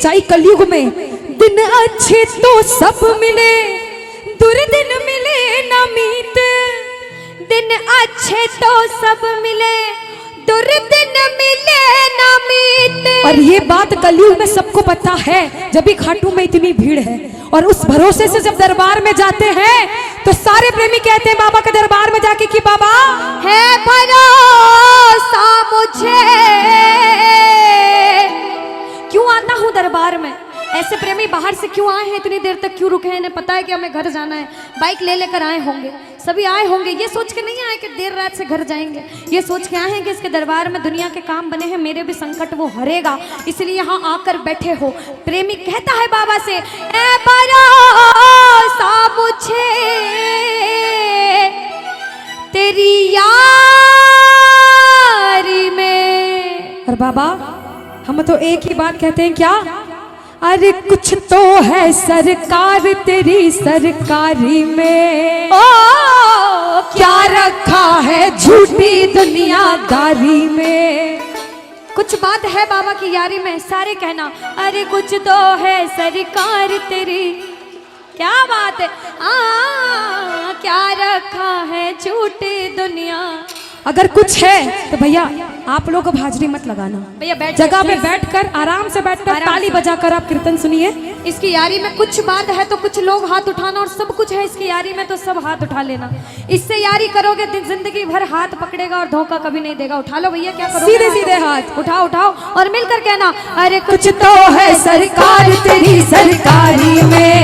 सच्चाई कलयुग में। दिन अच्छे तो सब मिले, दुर्दिन मिले ना मीत। दिन अच्छे तो सब मिले, दुर्दिन मिले ना मीत। और ये बात कलयुग में सबको पता है, जब भी खाटू में इतनी भीड़ है। और उस भरोसे से जब दरबार में जाते हैं तो सारे प्रेमी कहते हैं बाबा के दरबार में जाके कि बाबा है भरोसा मुझे। क्यों आता हूँ दरबार में? ऐसे प्रेमी बाहर से क्यों आए हैं, इतनी देर तक क्यों रुके हैं? इन्हें पता है कि हमें घर जाना है, बाइक ले लेकर आए होंगे, सभी आए होंगे। ये सोच के नहीं आए कि देर रात से घर जाएंगे, ये सोच के आए हैं कि इसके दरबार में दुनिया के काम बने हैं, मेरे भी संकट वो हरेगा, इसलिए यहाँ आकर बैठे हो। प्रेमी कहता है बाबा से, ऐ भरोसा मुझे तेरी यारी में। और बाबा हम तो एक ही बात कहते हैं, क्या? अरे कुछ तो है सरकार तेरी सरकारी में, ओ क्या रखा है झूठी दुनियादारी में। कुछ बात है बाबा की यारी में, सारे कहना अरे कुछ तो है सरकार तेरी। क्या बात है, क्या रखा है झूठी दुनिया। अगर कुछ है तो भैया आप लोग अब हाजिरी मत लगाना, भैया बैठ जगह पे बैठकर आराम से बैठकर ताली बजाकर आप कीर्तन सुनिए। इसकी यारी में कुछ बात है तो कुछ लोग हाथ उठाना, और सब कुछ है इसकी यारी में तो सब हाथ उठा लेना। इससे यारी करोगे जिंदगी भर हाथ पकड़ेगा और धोखा कभी नहीं देगा। उठा लो भैया, क्या करोगे? सीधे सीधे हाथ उठाओ उठाओ और मिलकर कहना अरे कुछ तो है सरकार तेरी सरकारी में,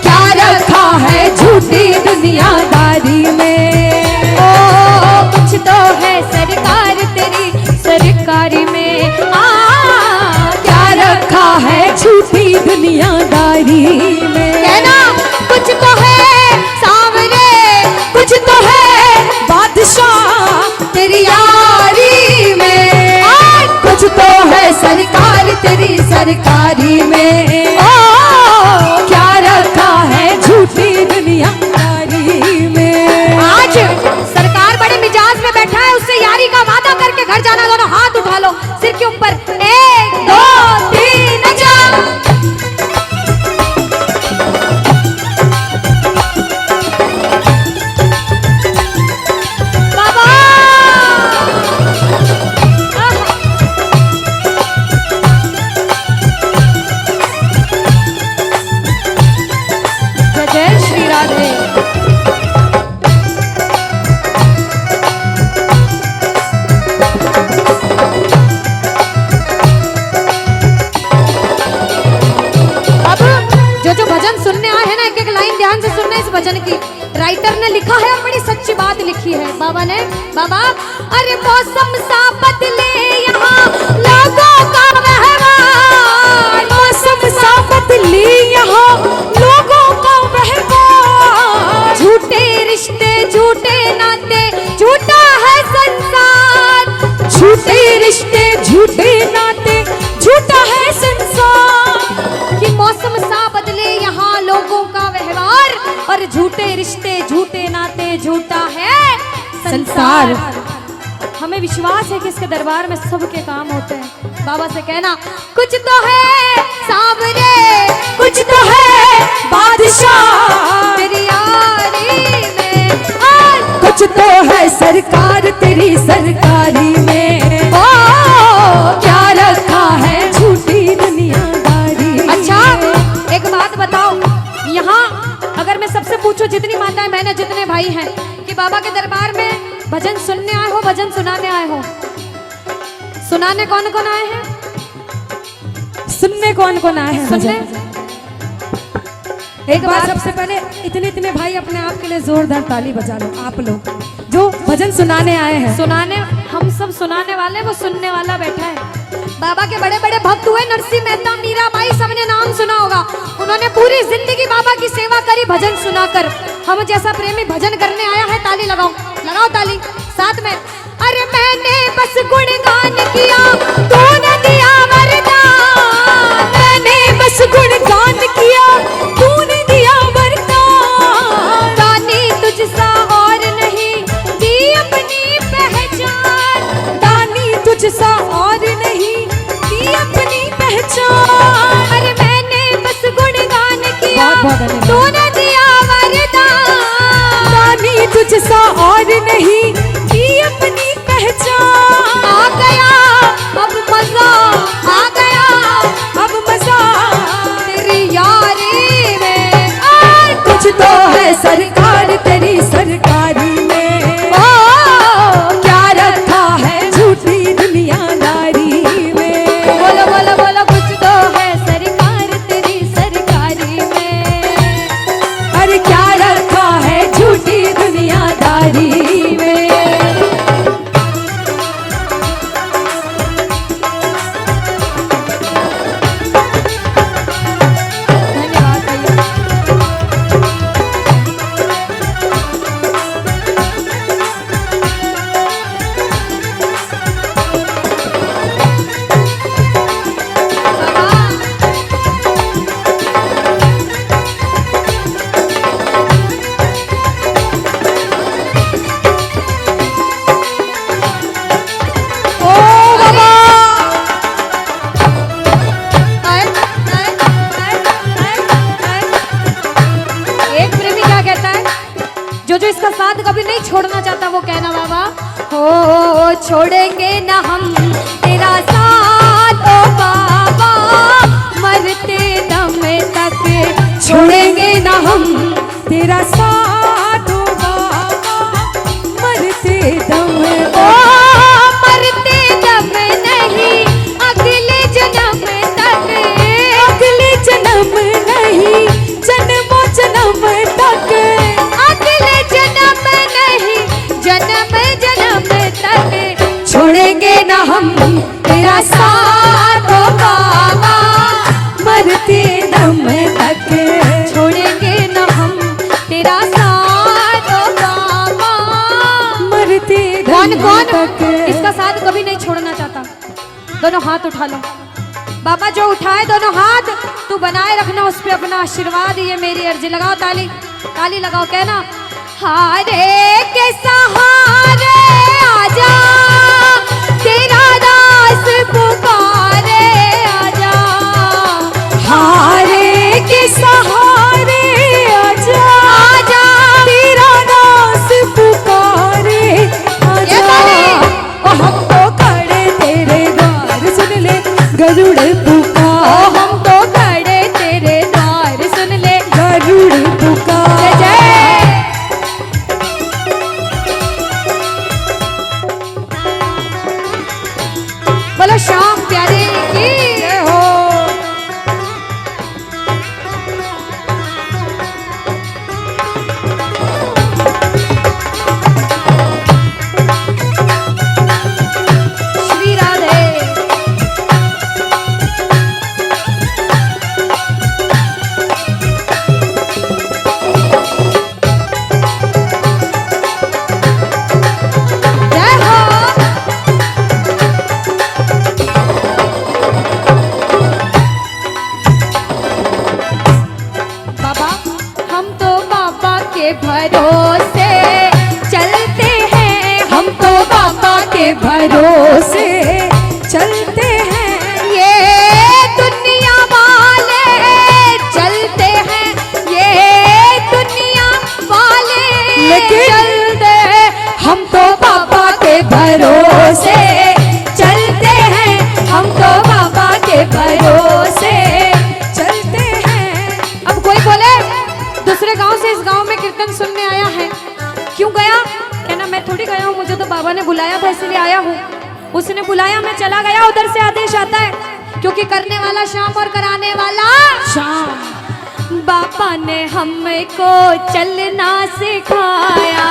क्या रखा है झूठी दुनियादारी में। कुछ तो है सरकार तेरी सरकारी में, क्या रखा है झूठी दुनियादारी में। कहना कुछ तो है सामने, कुछ तो है बादशाह तेरी यारी में, कुछ तो है सरकार तेरी सरकारी में, क्या रखा है झूठी दुनियादारी में। आज सरकार बड़े मिजाज में बैठा है, उससे यारी का वादा करके घर जाना। दोनों हाथ उठा लो सिर के ऊपर, 1 2 3 जा। बाबा जय श्री राधे। जो भजन सुनने आए हैं ना, एक एक लाइन ध्यान से सुनना। इस भजन की राइटर ने लिखा है और बड़ी सच्ची बात लिखी है बाबा ने। बाबा अरे मौसम सा बदले यहाँ लोगों का व्यवहार, मौसम सा बदले यहाँ लोगों का व्यवहार, झूठे रिश्ते झूठे नाते झूठा है संसार, झूठे रिश्ते झूठे नाते झूठा है संसार। कि मौसम सा बदले यहाँ लोगों का व्यवहार, और झूठे रिश्ते झूठे नाते झूठा है संसार। हमें विश्वास है कि इसके दरबार में सबके काम होते हैं। बाबा से कहना कुछ तो है सामने, कुछ तो है बादशाह तेरी यारी में, कुछ तो है सरकार तेरी सरकारी में, क्या रखा है झूठी दुनियादारी। अच्छा एक बात बताओ, यहाँ अगर मैं सबसे पूछूं, जितनी माताएं बहनें जितने भाई हैं, कि बाबा के दरबार में भजन सुनने आए हो भजन सुनाने आए हो? सुनाने कौन कौन आए हैं? सुनने कौन कौन आए हैं? सुनने एक बार सबसे पहले इतने इतने भाई अपने आप के लिए जोरदार ताली बजा लो, आप लोग जो भजन सुनाने आए हैं। सुनाने हम सब सुनाने वाले, वो सुनने वाला बैठा है। बाबा के बड़े बड़े भक्त हुए, नरसिंह मेहता, मीराबाई, सबने नाम सुना होगा। उन्होंने पूरी जिंदगी बाबा की सेवा करी भजन सुनाकर। हम जैसा प्रेमी भजन करने आया है, ताली लगाओ, लगाओ ताली साथ में। अरे मैंने बस गुणगान किया, तूने दिया वरदान, मैंने बस गुणगान किया, तूने दिया वरदान, दानी तुझसा और नहीं दी अपनी पहचान, दानी तुझसा और नहीं दी अपनी पहचान। तुझसा और नहीं की अपनी पहचान। आ गया अब मजा, आ गया अब मजा तेरी यारी में। कुछ तो है सरकार तेरी सरकारी में, ओ क्या रखा है झूठी दुनियादारी में। बोलो बोलो बोलो, कुछ तो है सरकार तेरी सरकारी में। अरे क्या रखा है झूठी दुनियादारी में। धन्यवाद भैया। ओ बाबा एक प्रेमी क्या कहता है, जो जो इसका साथ कभी नहीं छोड़ना चाहता वो कहना बाबा, हो छोड़ेंगे ना हम तेरा साथ ओ बाबा, मरते दम तक छोड़ेंगे ना हम तेरा साथ ओ बाबा, मरते दम ओ मरते दम नहीं अगले जन्म तक, अगले जन्म नहीं जन्मों जन्म तक, अगले जन्म नहीं जन्म जन्म तक छोड़ेंगे ना हम तेरा साथ ओ बाबा, मरते दम तक। छोड़ेंगे न हम तेरा साथ ओ बाबा। मरते कौन दम कौन तक। इसका साथ कभी नहीं छोड़ना चाहता? दोनों हाथ उठा लो बाबा, जो उठाए दोनों हाथ तू बनाए रखना उस पे अपना आशीर्वाद, ये मेरी अर्जी। लगाओ ताली, ताली लगाओ, कहना हारे के सहारे आजा, तेरा दास पुकारे आजा। हारे के सहारे आजा, आजा तेरा दास पुकारे ये आजा। ताली। ओ हम तो खड़े तेरे द्वार सुन ले गरुड़ ओ पुकार, हम तो खड़े तेरे द्वार सुन ले गरुड़ जय पुकार। जय। बोलो श्याम प्यारे की जय हो। श्री राधे। जय हो। बाबा हम तो बाबा के भरोसे चलते हैं, हम तो बाबा के भरोसे चलते हैं, ये दुनिया वाले चलते हैं, ये दुनिया वाले लेकिन चलते हैं। हम तो बाबा के भरोसे चलते हैं, हम तो बाबा के भरोसे चलते हैं। अब कोई बोले दूसरे गांव से इस गांव में कीर्तन सुनने आया है, क्यों गया? कहना मैं थोड़ी गया हूँ, मुझे तो बाबा ने बुलाया था इसलिए आया हूँ। उसने बुलाया, मैं चला गया। उधर से आदेश आता है, क्योंकि करने वाला श्याम और कराने वाला शाम। बाबा ने हमको चलना सिखाया,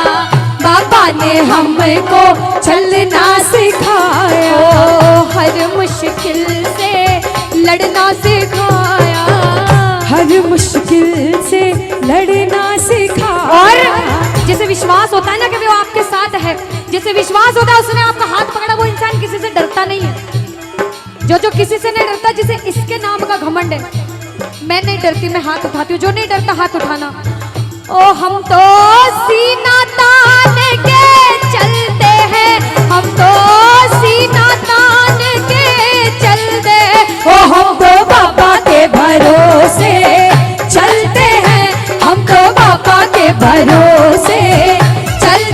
बाबा ने हमको चलना सिखाया, ओ हर मुश्किल से लड़ना सिखाया, हर मुश्किल से लड़ना सिखाया। और जिसे विश्वास होता है ना कि वो आपके साथ है, जिसे विश्वास होता है उसने आपका हाथ पकड़ा, वो इंसान किसी से डरता नहीं है। जो किसी से नहीं डरता, जिसे इसके नाम का घमंड है, मैं नहीं डरती, मैं हाथ उठाती हूँ। जो नहीं डरता हाथ उठाना। ओ हम तो सीना तान के चलते हैं, हम तो सीना तान के चलते हैं। ओ हम तो बाबा के भरोसे चलते हैं, हम तो बाबा के भरोसे चल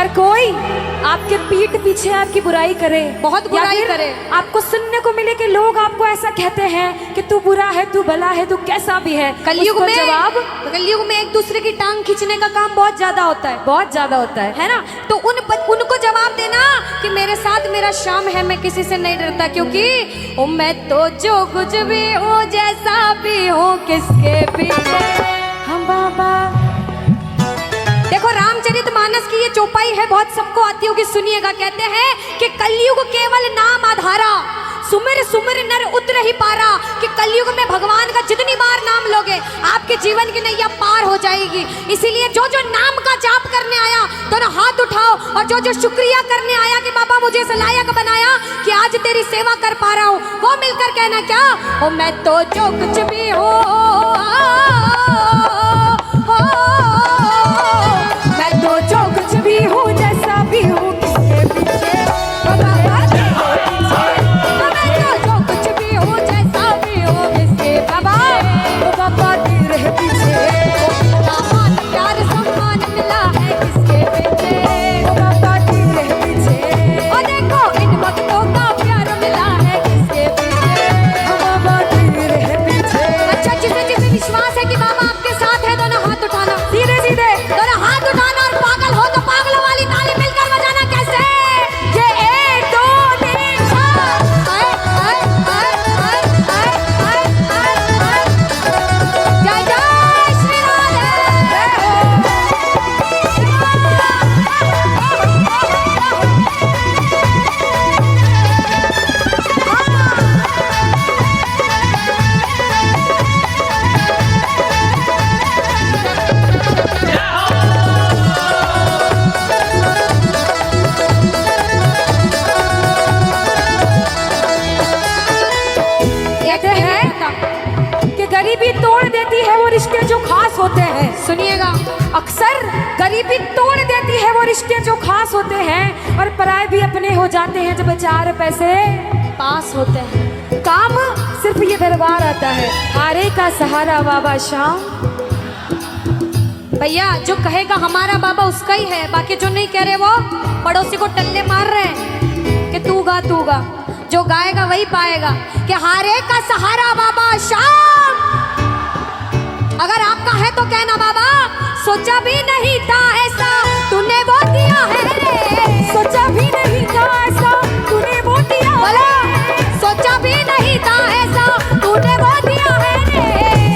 अगर कोई आपके पीठ पीछे आपकी बुराई करे, बहुत या बुराई फिर करे, आपको सुनने को मिले कि लोग आपको ऐसा कहते हैं कि तू बुरा है, तू भला है, तू कैसा भी है, कलयुग उसको में कलयुग में एक दूसरे की टांग खींचने का काम बहुत ज्यादा होता है, बहुत ज्यादा होता है ना। तो उनको जवाब देना कि मेरे साथ मेरा शाम है, मैं किसी से नहीं डरता, क्योंकि ओ मैं तो जो कुछ भी हूँ, जैसा भी हूँ, किसके पीछे हम बाबा। देखो रामचरितमानस की ये चौपाई है, बहुत सबको आती होगी, सुनिएगा। कहते हैं कि कलयुग केवल नाम आधारा, सुमिर सुमिर नर उतर ही पारा। कि कलयुग में भगवान का जितनी बार नाम लोगे आपके जीवन की नैया पार हो जाएगी। इसीलिए जो जो नाम का जाप करने आया दोनों हाथ उठाओ, और जो जो शुक्रिया करने आया कि बाबा मुझे इस लायक बनाया कि आज तेरी सेवा कर पा रहा हूँ, वो मिलकर कहना क्या, ओ मैं तो जो कुछ भी हूँ, मैं तो जो कुछ भी हूँ, जैसा भी हूँ, किसके पीछे बाबा तेरे पीछे। मैं तो जो कुछ भी हूँ, जैसा भी हूँ, किसके बाबा बाबा तेरे पीछे। मान प्यार सम्मान मिला है, किसके पीछे बाबा तेरे पीछे। और देखो इन भक्तों का प्यार मिला है, किसके पीछे बाबा तेरे पीछे। अच्छा, जिसे जिसे विश्वास है कि बाबा आपके साथ है, दोनों हाथ उठाना, सीधे सीधे दोनों हाथ उठाना। और पागल हो तो पागलों वाली ताली मिलकर बजाना। कैसे? ये 1 2 3 जय जय श्री कहते हैं कि गरीबी तोड़ देती है वो रिश्ते जो खास होते हैं। सुनिएगा, अक्सर गरीबी तोड़ देती है वो रिश्ते जो खास होते हैं, और पराए भी अपने हो जाते हैं जब 4 पैसे पास होते हैं। काम सिर्फ ये दरबार आता है, हारे का सहारा बाबा शाम। भैया जो कहेगा हमारा बाबा उसका ही है, बाकी जो नहीं कह रहे वो पड़ोसी को टल्ले मार रहे हैं कि तू गा तू गा। जो गाएगा वही पाएगा कि हारे का सहारा बाबा शाम। अगर आपका है तो कहना बाबा सोचा भी नहीं था ऐसा तूने वो दिया है रे। सोचा भी नहीं था ऐसा तूने वो दिया बोला, सोचा भी नहीं था ऐसा तूने वो दिया है रे।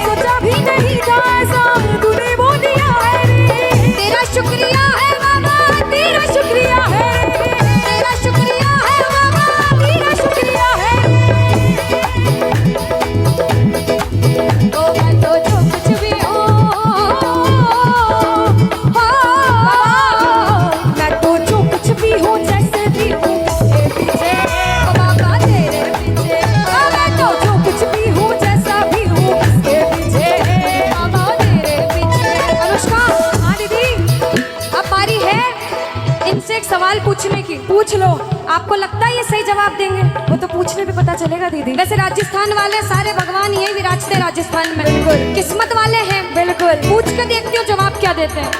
सोचा भी नहीं था ऐसा तूने वो दिया है रे। तेरा शुक्रिया है बाबा, तेरा शुक्रिया है, तेरा शुक्रिया है बाबा, तेरा शुक्रिया है। तो मैं तो जो कुछ भी हूँ, मैं तो जो कुछ भी हूँ, जैसे भी हूँ, किसके पीछे बाबा तेरे पीछे। मैं तो जो कुछ भी हूँ, जैसा भी हूँ, किसके पीछे बाबा तेरे पीछे। अनुष्का, हाँ दीदी, अब बारी है इनसे एक सवाल पूछने की। पूछ लो। आपको लगता है ये सही जवाब देंगे? वो तो पूछने पे पता चलेगा दीदी। वैसे राजस्थान वाले सारे भगवान यही विराजते राजस्थान में, बिल्कुल। किस्मत वाले हैं। बिल्कुल। पूछ के देखती हूँ जवाब क्या देते हैं।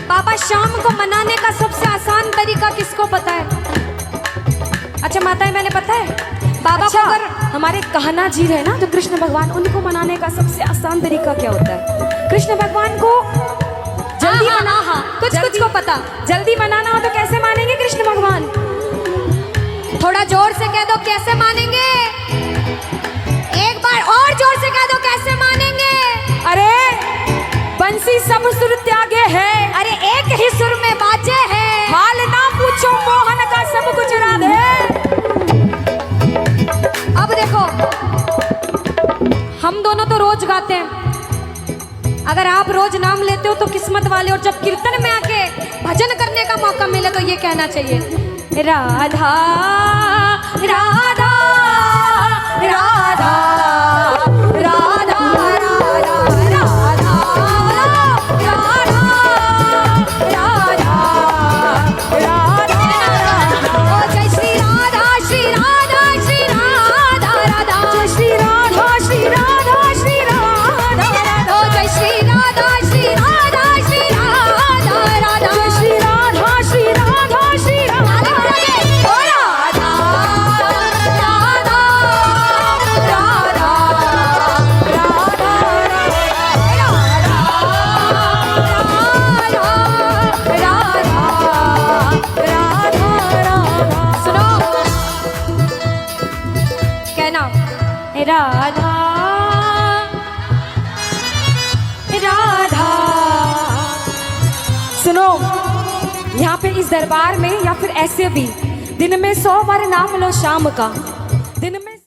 बाबा शाम को मनाने का सबसे आसान तरीका किसको पता है? अच्छा माताएं, मैंने पता है बाबा अच्छा, को अगर हमारे कहना जी है ना, जो कृष्ण भगवान, उनको मनाने का सबसे आसान तरीका क्या होता है? कृष्ण भगवान को जल्दी हाँ, मना, हाँ, कुछ कुछ को पता। जल्दी मनाना हो तो कैसे मानेंगे कृष्ण भगवान? थोड़ा जोर से कह दो कैसे मानेंगे। एक बार और जोर से कह दो कैसे मानेंगे। अरे बंसी सब सुर त्यागे है, अरे एक ही सुर में बाजे है। हाल ना पूछो मोहन का सब कुछ राधे। अब देखो, हम दोनों तो रोज गाते हैं, अगर आप रोज नाम लेते हो तो किस्मत वाले। और जब कीर्तन में आके भजन करने का मौका मिले तो ये कहना चाहिए, राधा राधा राधा राधा राधा राधा राधा। ओ जय श्री राधा श्री राधा श्री राधा राधा। जय श्री राधा श्री राधा श्री राधा राधा। ओ जय श्री राधा श्री राधा श्री राधा राधा। जय श्री राधा श्री राधा राधा राधा। सुनो, यहाँ पे इस दरबार में या फिर ऐसे भी दिन में 100 बार नाम लो शाम का, दिन में